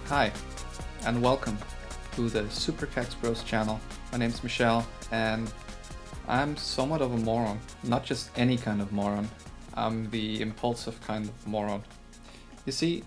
Hi, and welcome to the Super Kext Bros channel. My name's Michelle, and I'm somewhat of a moron. Not just any kind of moron, I'm the impulsive kind of moron. You see,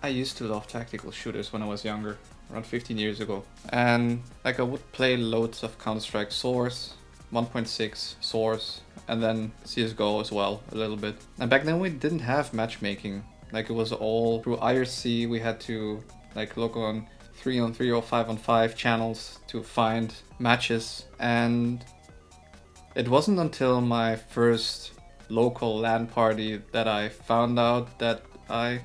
I used to love tactical shooters when I was younger, around 15 years ago. And I would play loads of Counter-Strike Source, 1.6 Source, and then CSGO as well, a little bit. And back then we didn't have matchmaking. It was all through IRC. We had to look on 3-on-3 or 5-on-5 channels to find matches. And it wasn't until my first local LAN party that I found out that I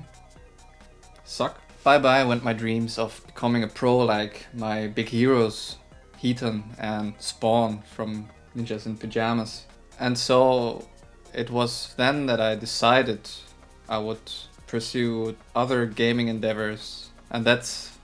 suck. Bye-bye went my dreams of becoming a pro like my big heroes, Heaton and Spawn from Ninjas in Pyjamas. And so it was then that I decided I would pursue other gaming endeavors. And that's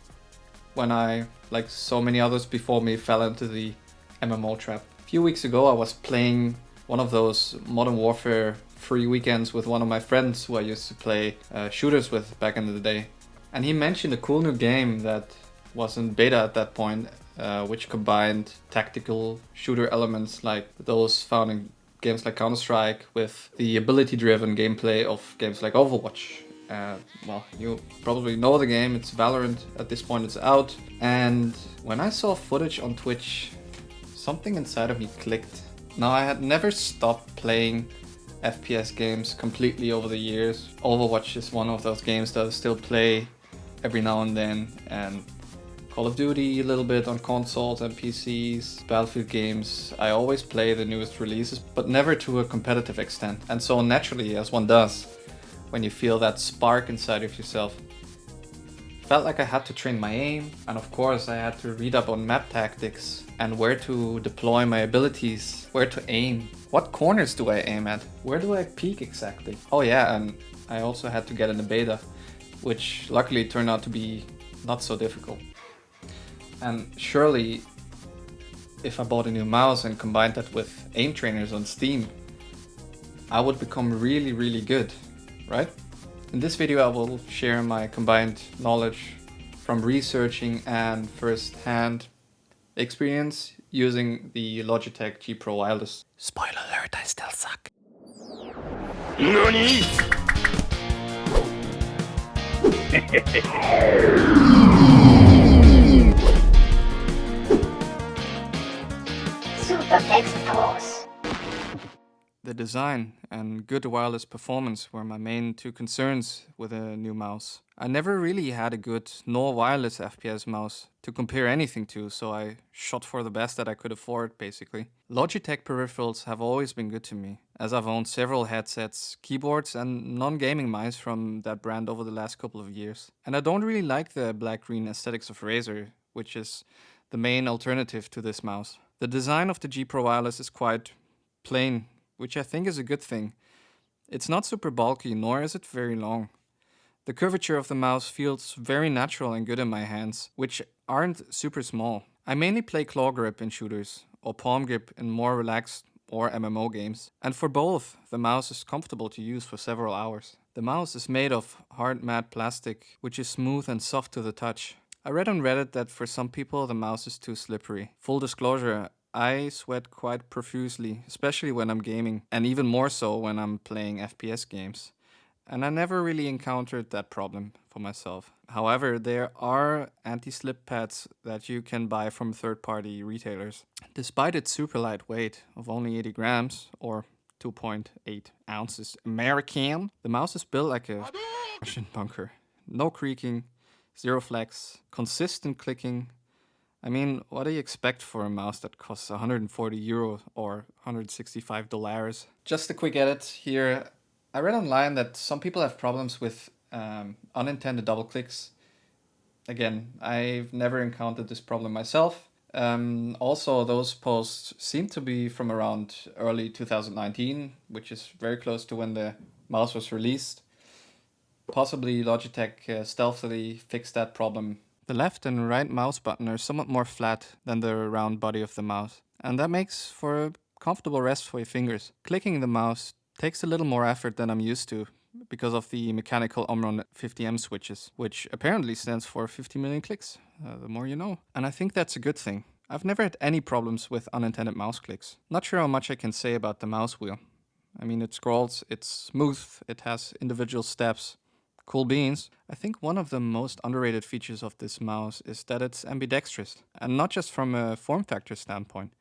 when I, like so many others before me, fell into the MMO trap. A few weeks ago I was playing one of those Modern Warfare free weekends with one of my friends who I used to play shooters with back in the day. And he mentioned a cool new game that was in beta at that point, which combined tactical shooter elements like those found in games like Counter-Strike with the ability-driven gameplay of games like Overwatch. Well, you probably know the game, it's Valorant, at this point it's out. And when I saw footage on Twitch, something inside of me clicked. Now, I had never stopped playing FPS games completely over the years. Overwatch is one of those games that I still play every now and then, and Call of Duty a little bit on consoles and PCs, Battlefield games. I always play the newest releases, but never to a competitive extent. And so naturally, as one does, when you feel that spark inside of yourself, felt like I had to train my aim, and of course I had to read up on map tactics and where to deploy my abilities, where to aim, what corners do I aim at, where do I peek exactly. Oh yeah, and I also had to get in the beta, which luckily turned out to be not so difficult. And surely, if I bought a new mouse and combined that with aim trainers on Steam, I would become really, really good, right? In this video I will share my combined knowledge from researching and first-hand experience using the Logitech G Pro Wireless. Spoiler alert, I still suck. NANI?! Super Kext Pros. The design and good wireless performance were my main two concerns with a new mouse. I never really had a good nor wireless FPS mouse to compare anything to, so I shot for the best that I could afford, basically. Logitech peripherals have always been good to me, as I've owned several headsets, keyboards and non-gaming mice from that brand over the last couple of years. And I don't really like the black-green aesthetics of Razer, which is the main alternative to this mouse. The design of the G Pro Wireless is quite plain, which I think is a good thing. It's not super bulky, nor is it very long. The curvature of the mouse feels very natural and good in my hands, which aren't super small. I mainly play claw grip in shooters, or palm grip in more relaxed or MMO games. And for both, the mouse is comfortable to use for several hours. The mouse is made of hard matte plastic, which is smooth and soft to the touch. I read on Reddit that for some people the mouse is too slippery. Full disclosure, I sweat quite profusely, especially when I'm gaming, and even more so when I'm playing FPS games. And I never really encountered that problem for myself. However, there are anti-slip pads that you can buy from third-party retailers. Despite its super light weight of only 80 grams, or 2.8 ounces American, the mouse is built like a Russian bunker. No creaking, zero flex, consistent clicking. I mean, what do you expect for a mouse that costs €140 or $165? Just a quick edit here. I read online that some people have problems with unintended double clicks. Again, I've never encountered this problem myself. Also, those posts seem to be from around early 2019, which is very close to when the mouse was released. Possibly Logitech stealthily fixed that problem. The left and right mouse button are somewhat more flat than the round body of the mouse, and that makes for a comfortable rest for your fingers. Clicking the mouse takes a little more effort than I'm used to, because of the mechanical Omron 50M switches, which apparently stands for 50 million clicks. The more you know. And I think that's a good thing. I've never had any problems with unintended mouse clicks. Not sure how much I can say about the mouse wheel. I mean, it scrolls, it's smooth, it has individual steps. Cool beans. I think one of the most underrated features of this mouse is that it's ambidextrous, and not just from a form factor standpoint.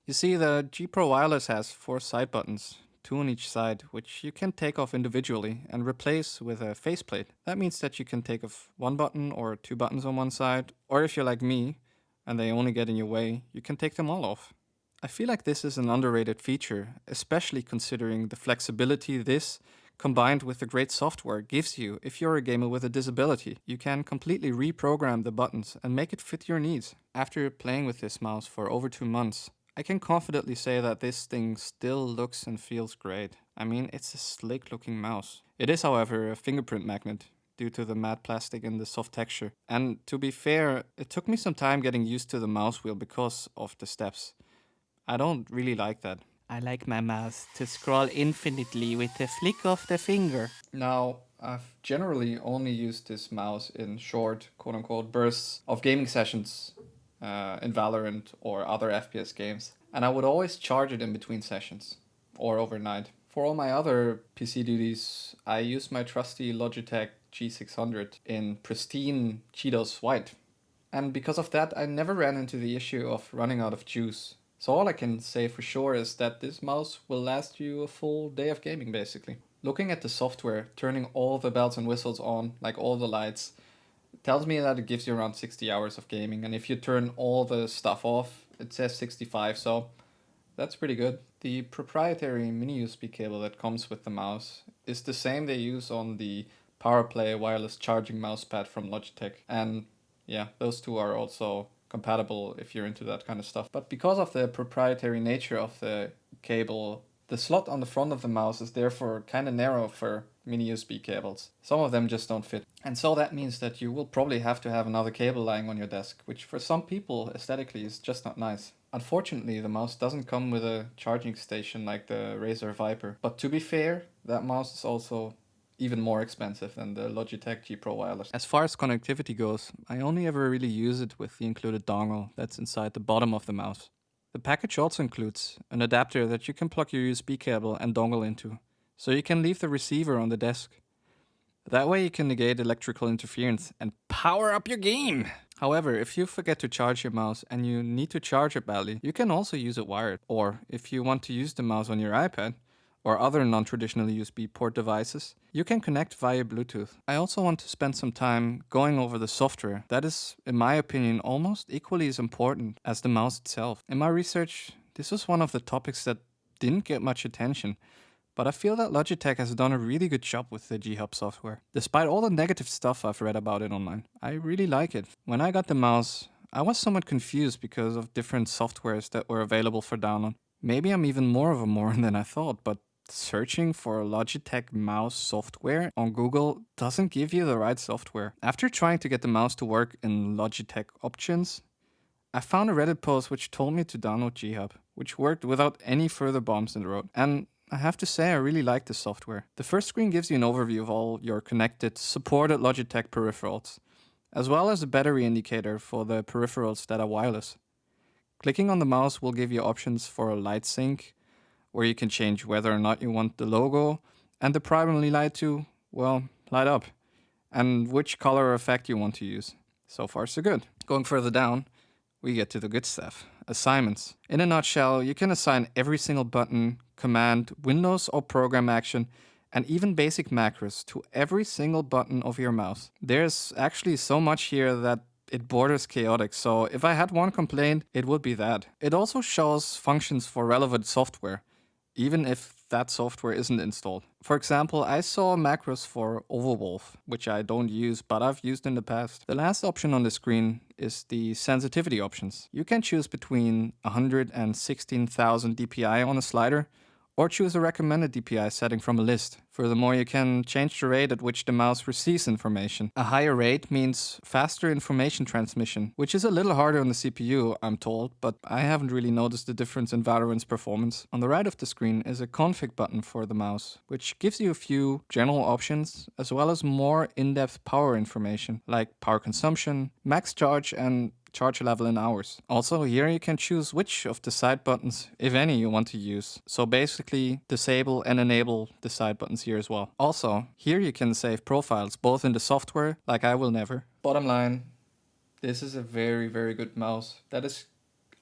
You see, the G Pro Wireless has 4 side buttons, 2 on each side, which you can take off individually and replace with a faceplate. That means that you can take off 1 button or 2 buttons on one side, or if you're like me, and they only get in your way, you can take them all off. I feel like this is an underrated feature, especially considering the flexibility this, combined with the great software, gives you if you're a gamer with a disability. You can completely reprogram the buttons and make it fit your needs. After playing with this mouse for over 2 months, I can confidently say that this thing still looks and feels great. I mean, it's a slick looking mouse. It is, however, a fingerprint magnet due to the matte plastic and the soft texture. And to be fair, it took me some time getting used to the mouse wheel because of the steps. I don't really like that. I like my mouse to scroll infinitely with a flick of the finger. Now, I've generally only used this mouse in short, quote-unquote, bursts of gaming sessions in Valorant or other FPS games. And I would always charge it in between sessions or overnight. For all my other PC duties, I use my trusty Logitech G600 in pristine Cheetos white. And because of that, I never ran into the issue of running out of juice. So all I can say for sure is that this mouse will last you a full day of gaming, basically. Looking at the software, turning all the bells and whistles on, like all the lights, tells me that it gives you around 60 hours of gaming. And if you turn all the stuff off, it says 65, so that's pretty good. The proprietary mini USB cable that comes with the mouse is the same they use on the PowerPlay wireless charging mousepad from Logitech. And yeah, those two are also compatible if you're into that kind of stuff. But because of the proprietary nature of the cable, the slot on the front of the mouse is therefore kind of narrow for mini USB cables. Some of them just don't fit. And so that means that you will probably have to have another cable lying on your desk, which for some people aesthetically is just not nice. Unfortunately, the mouse doesn't come with a charging station like the Razer Viper. But to be fair, that mouse is also even more expensive than the Logitech G Pro Wireless. As far as connectivity goes, I only ever really use it with the included dongle that's inside the bottom of the mouse. The package also includes an adapter that you can plug your USB cable and dongle into, so you can leave the receiver on the desk. That way you can negate electrical interference and power up your game! However, if you forget to charge your mouse and you need to charge it badly, you can also use it wired. Or if you want to use the mouse on your iPad, or other non-traditional USB port devices, you can connect via Bluetooth. I also want to spend some time going over the software. That is, in my opinion, almost equally as important as the mouse itself. In my research, this was one of the topics that didn't get much attention, but I feel that Logitech has done a really good job with the G-Hub software. Despite all the negative stuff I've read about it online, I really like it. When I got the mouse, I was somewhat confused because of different softwares that were available for download. Maybe I'm even more of a moron than I thought, but searching for Logitech mouse software on Google doesn't give you the right software. After trying to get the mouse to work in Logitech options, I found a Reddit post which told me to download G-Hub, which worked without any further bumps in the road. And I have to say I really like the software. The first screen gives you an overview of all your connected, supported Logitech peripherals, as well as a battery indicator for the peripherals that are wireless. Clicking on the mouse will give you options for a light sync, where you can change whether or not you want the logo and the primary light to, well, light up, and which color effect you want to use. So far, so good. Going further down, we get to the good stuff. Assignments. In a nutshell, you can assign every single button, command, Windows or program action, and even basic macros to every single button of your mouse. There's actually so much here that it borders chaotic, so if I had one complaint, it would be that. It also shows functions for relevant software, even if that software isn't installed. For example, I saw macros for Overwolf, which I don't use, but I've used in the past. The last option on the screen is the sensitivity options. You can choose between 100 and 16,000 dpi on a slider, or choose a recommended DPI setting from a list. Furthermore, you can change the rate at which the mouse receives information. A higher rate means faster information transmission, which is a little harder on the CPU, I'm told, but I haven't really noticed the difference in Valorant's performance. On the right of the screen is a config button for the mouse, which gives you a few general options as well as more in-depth power information like power consumption, max charge, and charge level in hours. Also, here you can choose which of the side buttons, if any, you want to use. So basically, disable and enable the side buttons here as well. Also, here you can save profiles, both in the software, like I will never. Bottom line, this is a very, very good mouse that is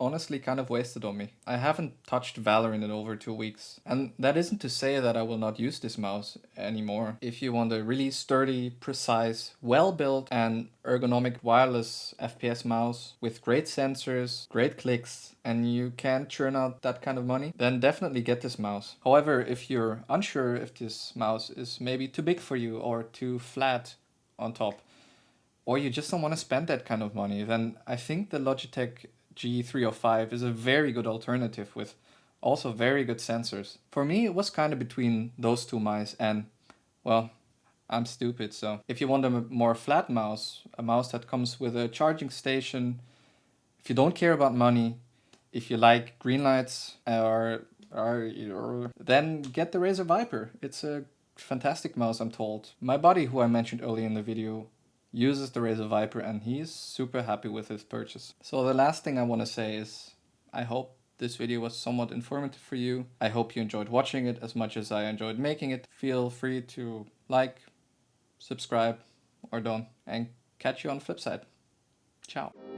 honestly kind of wasted on me. I haven't touched Valorant in over 2 weeks. And that isn't to say that I will not use this mouse anymore. If you want a really sturdy, precise, well-built and ergonomic wireless FPS mouse with great sensors, great clicks, and you can churn out that kind of money, then definitely get this mouse. However, if you're unsure if this mouse is maybe too big for you or too flat on top, or you just don't want to spend that kind of money, then I think the Logitech G305 is a very good alternative with also very good sensors. For me, it was kind of between those two mice and, well, I'm stupid. So if you want a more flat mouse, a mouse that comes with a charging station, if you don't care about money, if you like green lights, or then get the Razer Viper. It's a fantastic mouse, I'm told. My buddy, who I mentioned earlier in the video, uses the Razer Viper and he's super happy with his purchase. So the last thing I want to say is I hope this video was somewhat informative for you. I hope you enjoyed watching it as much as I enjoyed making it. Feel free to like, subscribe, or don't, and catch you on the flip side. Ciao.